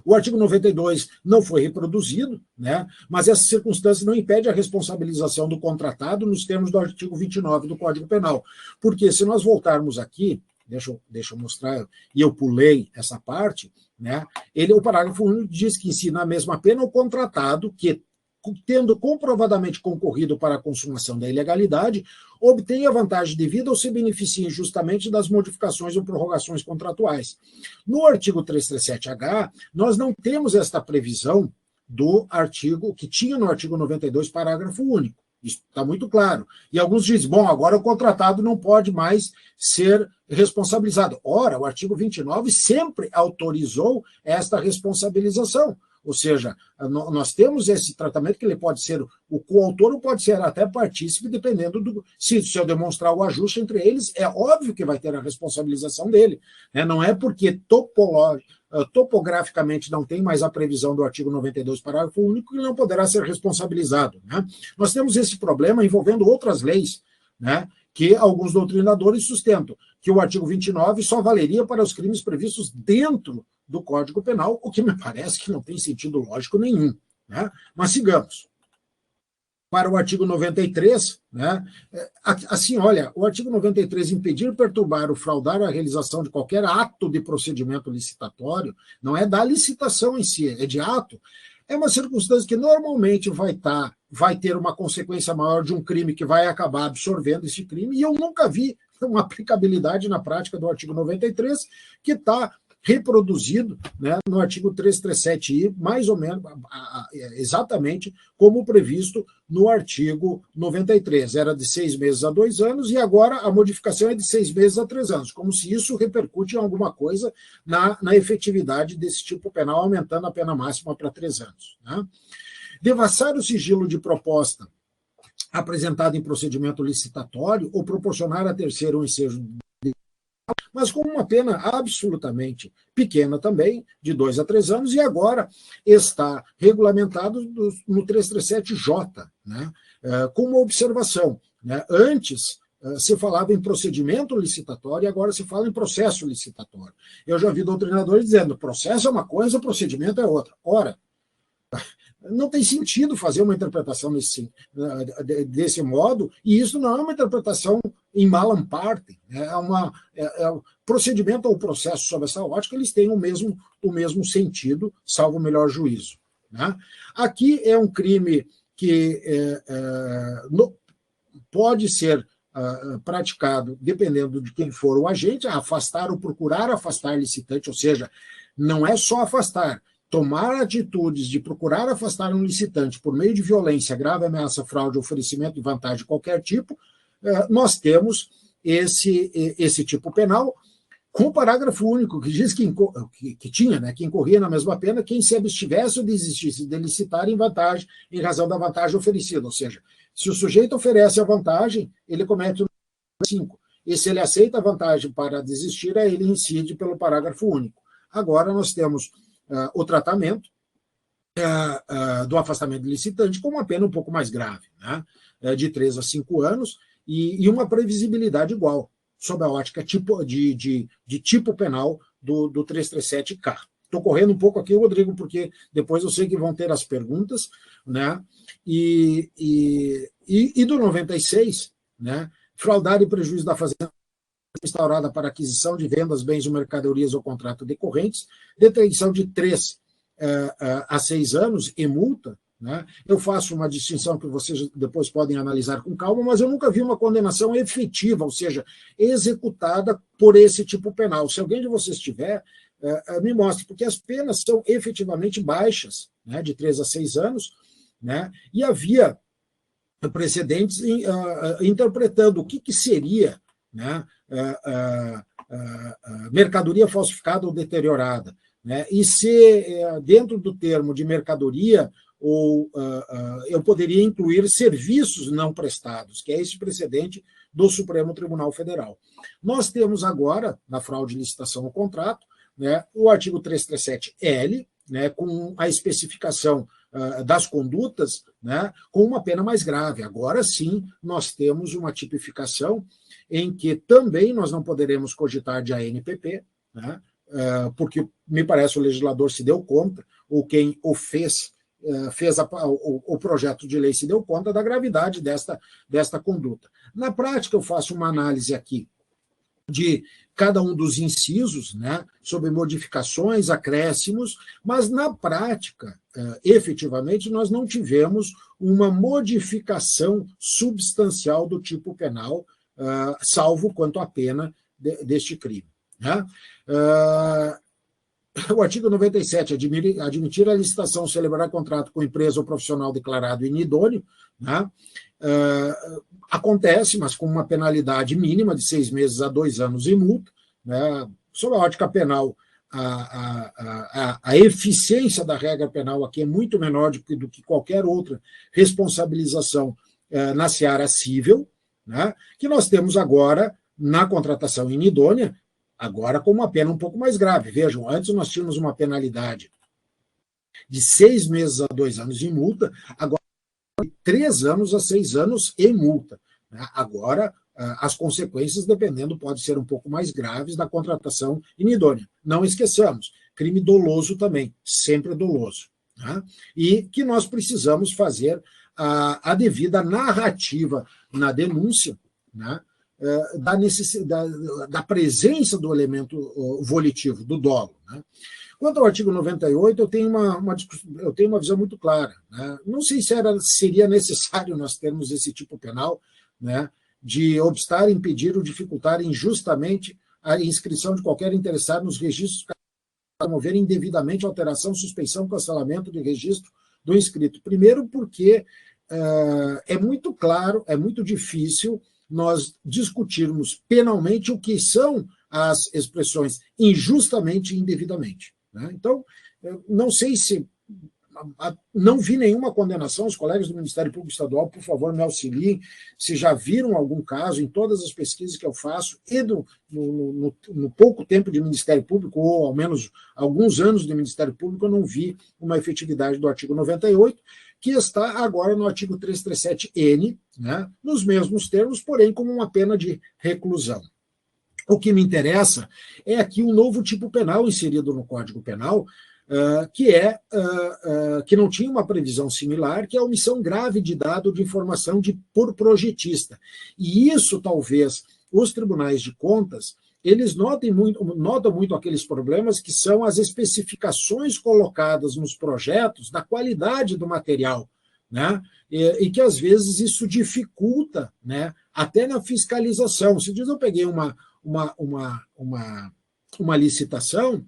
O artigo 92 não foi reproduzido, né? Mas essa circunstância não impede a responsabilização do contratado nos termos do artigo 29 do Código Penal. Porque se nós voltarmos aqui, deixa eu mostrar, e eu pulei essa parte, né? O parágrafo 1 diz que ensina a mesma pena o contratado que, tendo comprovadamente concorrido para a consumação da ilegalidade, obtenha a vantagem devida ou se beneficie injustamente das modificações ou prorrogações contratuais. No artigo 337-H, nós não temos esta previsão do artigo que tinha no artigo 92, parágrafo único. Isso está muito claro. E alguns dizem, bom, agora o contratado não pode mais ser responsabilizado. Ora, o artigo 29 sempre autorizou esta responsabilização. Ou seja, nós temos esse tratamento que ele pode ser o coautor ou pode ser até partícipe, dependendo se eu demonstrar o ajuste entre eles, é óbvio que vai ter a responsabilização dele. Né? Não é porque topograficamente não tem mais a previsão do artigo 92, parágrafo único, que não poderá ser responsabilizado. Né? Nós temos esse problema envolvendo outras leis, né? Que alguns doutrinadores sustentam, que o artigo 29 só valeria para os crimes previstos dentro do Código Penal, o que me parece que não tem sentido lógico nenhum. Né? Mas sigamos. Para o artigo 93, né? Assim, olha, o artigo 93, impedir, perturbar ou fraudar a realização de qualquer ato de procedimento licitatório, não é da licitação em si, é de ato, é uma circunstância que normalmente vai ter uma consequência maior de um crime que vai acabar absorvendo esse crime, e eu nunca vi uma aplicabilidade na prática do artigo 93, que está reproduzido, né, no artigo 337-I, mais ou menos, exatamente como previsto no artigo 93. Era de 6 meses a 2 anos, e agora a modificação é de 6 meses a 3 anos, como se isso repercute em alguma coisa na efetividade desse tipo penal, aumentando a pena máxima para 3 anos. Né? Devassar o sigilo de proposta apresentada em procedimento licitatório ou proporcionar a terceiro um ensejo, mas com uma pena absolutamente pequena também, de 2 a 3 anos, e agora está regulamentado no 337J, né? Com uma observação. Né? Antes, se falava em procedimento licitatório, e agora se fala em processo licitatório. Eu já vi doutrinadores dizendo, processo é uma coisa, procedimento é outra. Ora, não tem sentido fazer uma interpretação desse modo, e isso não é uma interpretação em malam parte, procedimento ou processo sob essa ótica, eles têm o mesmo sentido, salvo o melhor juízo. Né? Aqui é um crime que pode ser praticado, dependendo de quem for o agente, afastar ou procurar afastar licitante, ou seja, não é só afastar, tomar atitudes de procurar afastar um licitante por meio de violência, grave ameaça, fraude, oferecimento de vantagem de qualquer tipo, nós temos esse tipo penal, com o parágrafo único que diz que tinha, né, que incorria na mesma pena quem se abstivesse ou desistisse de licitar em razão da vantagem oferecida. Ou seja, se o sujeito oferece a vantagem, ele comete o 5. E se ele aceita a vantagem para desistir, aí ele incide pelo parágrafo único. Agora nós temos o tratamento do afastamento de licitante com uma pena um pouco mais grave, né, de 3 a 5 anos, e uma previsibilidade igual, sob a ótica de tipo penal do 337-K. Estou correndo um pouco aqui, Rodrigo, porque depois eu sei que vão ter as perguntas, né? E do 96, né? Fraudar e prejuízo da fazenda instaurada para aquisição de vendas, bens ou mercadorias ou contrato decorrentes, detenção de 3 a 6 anos e multa, né? Eu faço uma distinção que vocês depois podem analisar com calma, mas eu nunca vi uma condenação efetiva, ou seja, executada por esse tipo penal. Se alguém de vocês tiver, me mostre, porque as penas são efetivamente baixas, né, de 3 a 6 anos, né, e havia precedentes interpretando o que seria, né, mercadoria falsificada ou deteriorada, né, e se dentro do termo de mercadoria eu poderia incluir serviços não prestados, que é esse precedente do Supremo Tribunal Federal. Nós temos agora, na fraude de licitação ao contrato, né, o artigo 337-L, né, com a especificação das condutas, né, com uma pena mais grave. Agora sim, nós temos uma tipificação em que também nós não poderemos cogitar de ANPP, né, porque me parece o legislador se deu conta, ou quem o fez o projeto de lei se deu conta da gravidade desta conduta. Na prática, eu faço uma análise aqui de cada um dos incisos, né, sobre modificações, acréscimos, mas na prática, efetivamente, nós não tivemos uma modificação substancial do tipo penal, salvo quanto à pena deste crime, né? O artigo 97, admitir a licitação, celebrar contrato com empresa ou profissional declarado inidôneo, né? Acontece, mas com uma penalidade mínima de 6 meses a 2 anos e multa, né? Sob a ótica penal, a eficiência da regra penal aqui é muito menor do que qualquer outra responsabilização na seara cível, né? Que nós temos agora na contratação inidônea, agora com uma pena um pouco mais grave. Vejam, antes nós tínhamos uma penalidade de 6 meses a 2 anos em multa, agora 3 anos a 6 anos em multa. Agora, as consequências, dependendo, podem ser um pouco mais graves da contratação inidônea. Não esqueçamos, crime doloso também, sempre doloso. Né? E que nós precisamos fazer a devida narrativa na denúncia, né? Da presença do elemento volitivo, do dolo. Né? Quanto ao artigo 98, eu tenho uma visão muito clara. Né? Não sei se seria necessário nós termos esse tipo penal, né, de obstar, impedir ou dificultar injustamente a inscrição de qualquer interessado nos registros para promover indevidamente alteração, suspensão, cancelamento de registro do inscrito. Primeiro porque é muito claro, é muito difícil nós discutirmos penalmente o que são as expressões injustamente e indevidamente. Né? Então, não sei se... Não vi nenhuma condenação, os colegas do Ministério Público Estadual, por favor, me auxiliem, se já viram algum caso em todas as pesquisas que eu faço, e no pouco tempo de Ministério Público, ou ao menos alguns anos de Ministério Público, eu não vi uma efetividade do artigo 98, que está agora no artigo 337-N, né, nos mesmos termos, porém com uma pena de reclusão. O que me interessa é aqui um novo tipo penal inserido no Código Penal, que não tinha uma previsão similar, que é a omissão grave de dado de informação por projetista. E isso, talvez, os tribunais de contas, eles notam muito aqueles problemas que são as especificações colocadas nos projetos da qualidade do material, né? E que, às vezes, isso dificulta, né, até na fiscalização. Se diz, eu peguei uma licitação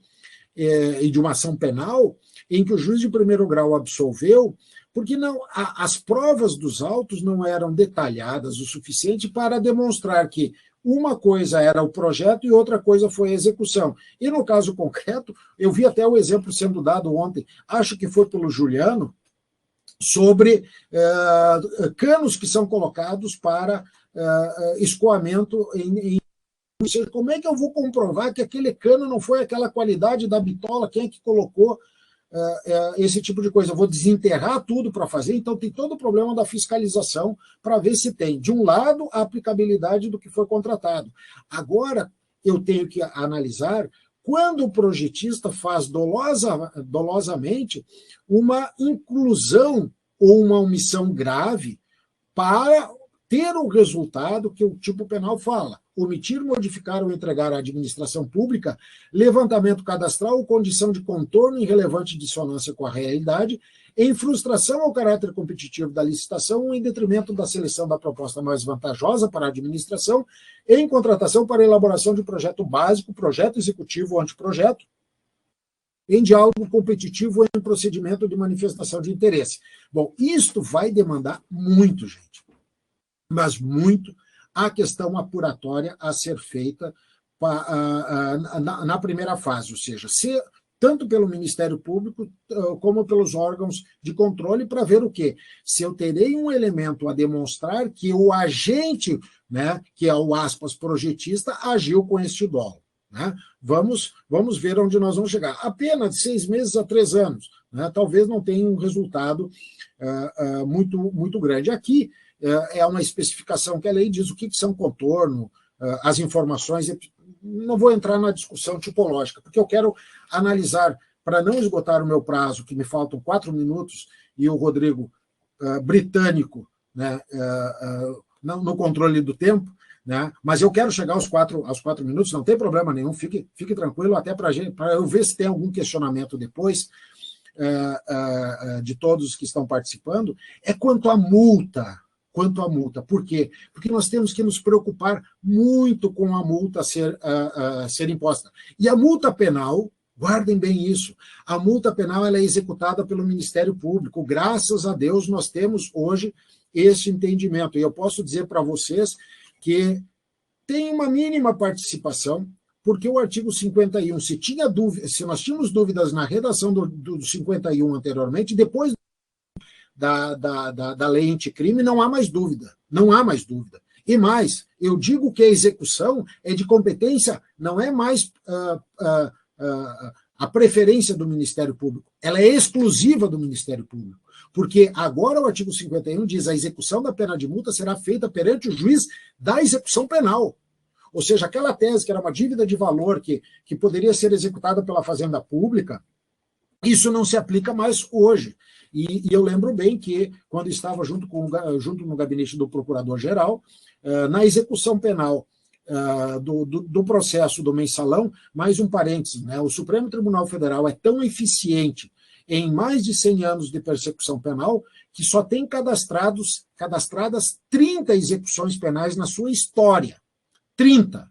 e de uma ação penal, em que o juiz de primeiro grau absolveu, porque as provas dos autos não eram detalhadas o suficiente para demonstrar que uma coisa era o projeto e outra coisa foi a execução. E no caso concreto, eu vi até o exemplo sendo dado ontem, acho que foi pelo Juliano, sobre canos que são colocados para escoamento ou seja, como é que eu vou comprovar que aquele cano não foi aquela qualidade da bitola? Quem é que colocou esse tipo de coisa? Eu vou desenterrar tudo para fazer, então tem todo o problema da fiscalização para ver se tem, de um lado, a aplicabilidade do que foi contratado. Agora, eu tenho que analisar quando o projetista faz dolosamente uma inclusão ou uma omissão grave para ter o resultado que o tipo penal fala: omitir, modificar ou entregar à administração pública levantamento cadastral ou condição de contorno em relevante dissonância com a realidade, em frustração ao caráter competitivo da licitação ou em detrimento da seleção da proposta mais vantajosa para a administração, em contratação para elaboração de projeto básico, projeto executivo ou anteprojeto, em diálogo competitivo ou em procedimento de manifestação de interesse. Bom, isto vai demandar muito, gente, mas muito, a questão apuratória a ser feita na primeira fase, ou seja, tanto pelo Ministério Público como pelos órgãos de controle, para ver o quê? Se eu terei um elemento a demonstrar que o agente, né, que é o aspas projetista, agiu com este dolo. Né? Vamos ver onde nós vamos chegar. Apenas de 6 meses a 3 anos, né? Talvez não tenha um resultado muito grande. Aqui é uma especificação que a lei diz o que são contorno, as informações. Não vou entrar na discussão tipológica, porque eu quero analisar, para não esgotar o meu prazo, que me faltam 4 minutos, e o Rodrigo britânico, né, no controle do tempo, né, mas eu quero chegar aos 4 minutos, não tem problema nenhum, fique tranquilo, até para eu ver se tem algum questionamento depois de todos que estão participando, é quanto à multa. Por quê? Porque nós temos que nos preocupar muito com a multa a ser imposta. E a multa penal, guardem bem isso, a multa penal ela é executada pelo Ministério Público. Graças a Deus nós temos hoje esse entendimento. E eu posso dizer para vocês que tem uma mínima participação, porque o artigo 51, se nós tínhamos dúvidas na redação do 51 anteriormente, depois da lei anticrime, não há mais dúvida. E mais, eu digo que a execução é de competência, não é mais a preferência do Ministério Público, ela é exclusiva do Ministério Público, porque agora o artigo 51 diz: a execução da pena de multa será feita perante o juiz da execução penal. Ou seja, aquela tese que era uma dívida de valor que poderia ser executada pela Fazenda Pública, isso não se aplica mais hoje. E eu lembro bem que, quando estava junto no gabinete do Procurador-Geral, na execução penal do processo do mensalão, mais um parênteses, né, o Supremo Tribunal Federal é tão eficiente em mais de 100 anos de persecução penal que só tem cadastradas 30 execuções penais na sua história. 30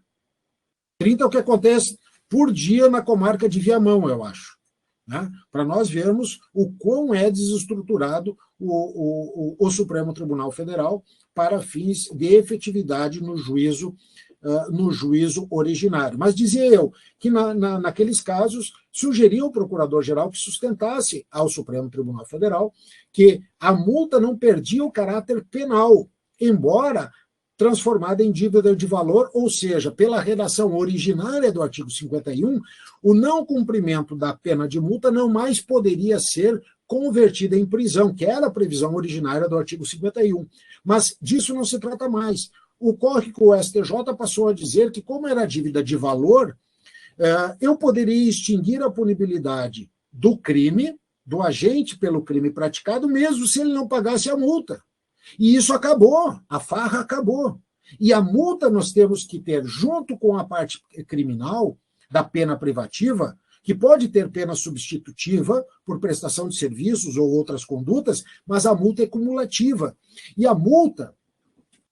é o que acontece por dia na comarca de Viamão, eu acho. Né? Para nós vermos o quão é desestruturado o Supremo Tribunal Federal para fins de efetividade no juízo originário. Mas dizia eu que naqueles casos sugeria ao Procurador-Geral que sustentasse ao Supremo Tribunal Federal que a multa não perdia o caráter penal, embora transformada em dívida de valor, ou seja, pela redação originária do artigo 51, o não cumprimento da pena de multa não mais poderia ser convertida em prisão, que era a previsão originária do artigo 51. Mas disso não se trata mais. Ocorre que o STJ passou a dizer que, como era dívida de valor, eu poderia extinguir a punibilidade do crime, do agente pelo crime praticado, mesmo se ele não pagasse a multa. E isso acabou, a farra acabou. E a multa nós temos que ter, junto com a parte criminal da pena privativa, que pode ter pena substitutiva por prestação de serviços ou outras condutas, mas a multa é cumulativa. E a multa,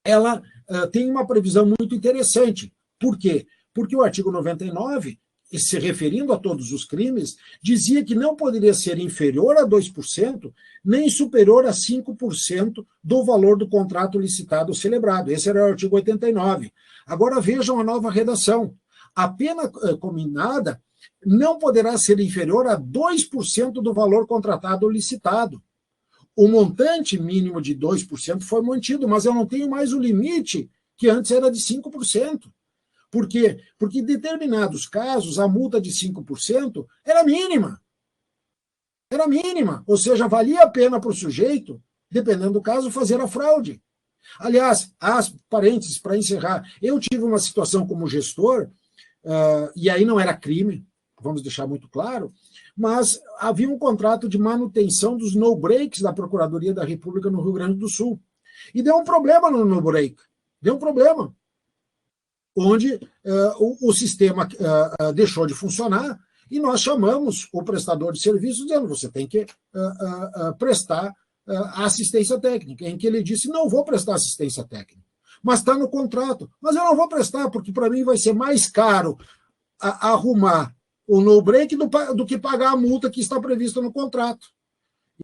ela tem uma previsão muito interessante. Por quê? Porque o artigo 99 se referindo a todos os crimes, dizia que não poderia ser inferior a 2%, nem superior a 5% do valor do contrato licitado ou celebrado. Esse era o artigo 89. Agora vejam a nova redação. A pena combinada não poderá ser inferior a 2% do valor contratado ou licitado. O montante mínimo de 2% foi mantido, mas eu não tenho mais o limite, que antes era de 5%. Por quê? Porque em determinados casos, a multa de 5% era mínima. Era mínima, ou seja, valia a pena para o sujeito, dependendo do caso, fazer a fraude. Aliás, parênteses, para encerrar, eu tive uma situação como gestor, e aí não era crime, vamos deixar muito claro, mas havia um contrato de manutenção dos no-breaks da Procuradoria da República no Rio Grande do Sul. E deu um problema no no-break. Deu um problema. Onde o sistema deixou de funcionar e nós chamamos o prestador de serviço dizendo você tem que prestar assistência técnica, em que ele disse, não vou prestar assistência técnica, mas está no contrato. Mas eu não vou prestar, porque para mim vai ser mais caro arrumar o no-break do que pagar a multa que está prevista no contrato.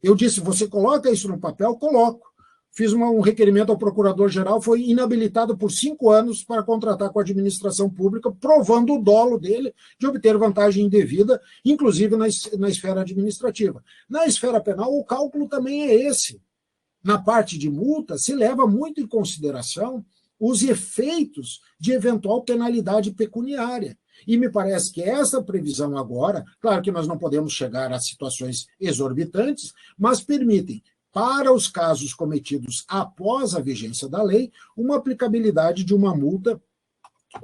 Eu disse, você coloca isso no papel? Coloco. Fiz um requerimento ao procurador-geral, foi inabilitado por 5 anos para contratar com a administração pública, provando o dolo dele de obter vantagem indevida, inclusive na esfera administrativa. Na esfera penal, o cálculo também é esse. Na parte de multa, se leva muito em consideração os efeitos de eventual penalidade pecuniária. E me parece que essa previsão agora, claro que nós não podemos chegar a situações exorbitantes, mas permitem, para os casos cometidos após a vigência da lei, uma aplicabilidade de uma multa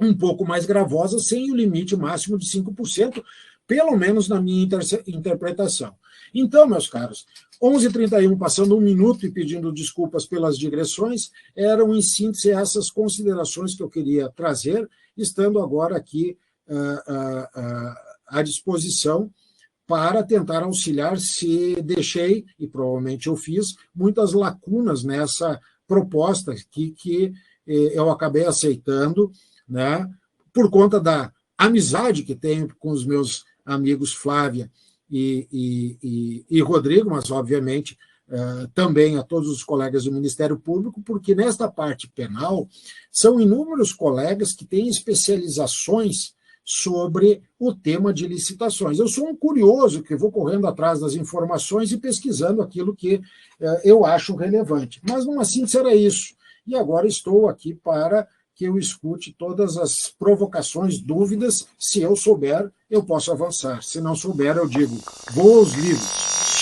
um pouco mais gravosa, sem o limite máximo de 5%, pelo menos na minha interpretação. Então, meus caros, 11h31, passando 1 minuto e pedindo desculpas pelas digressões, eram, em síntese, essas considerações que eu queria trazer, estando agora aqui à disposição para tentar auxiliar se deixei, e provavelmente eu fiz, muitas lacunas nessa proposta que eu acabei aceitando, né, por conta da amizade que tenho com os meus amigos Flávia e Rodrigo, mas, obviamente, também a todos os colegas do Ministério Público, porque nesta parte penal são inúmeros colegas que têm especializações sobre o tema de licitações. Eu sou um curioso que vou correndo atrás das informações e pesquisando aquilo que eu acho relevante. Mas, numa síntese, era isso. E agora estou aqui para que eu escute todas as provocações, dúvidas. Se eu souber, eu posso avançar. Se não souber, eu digo, voos livres.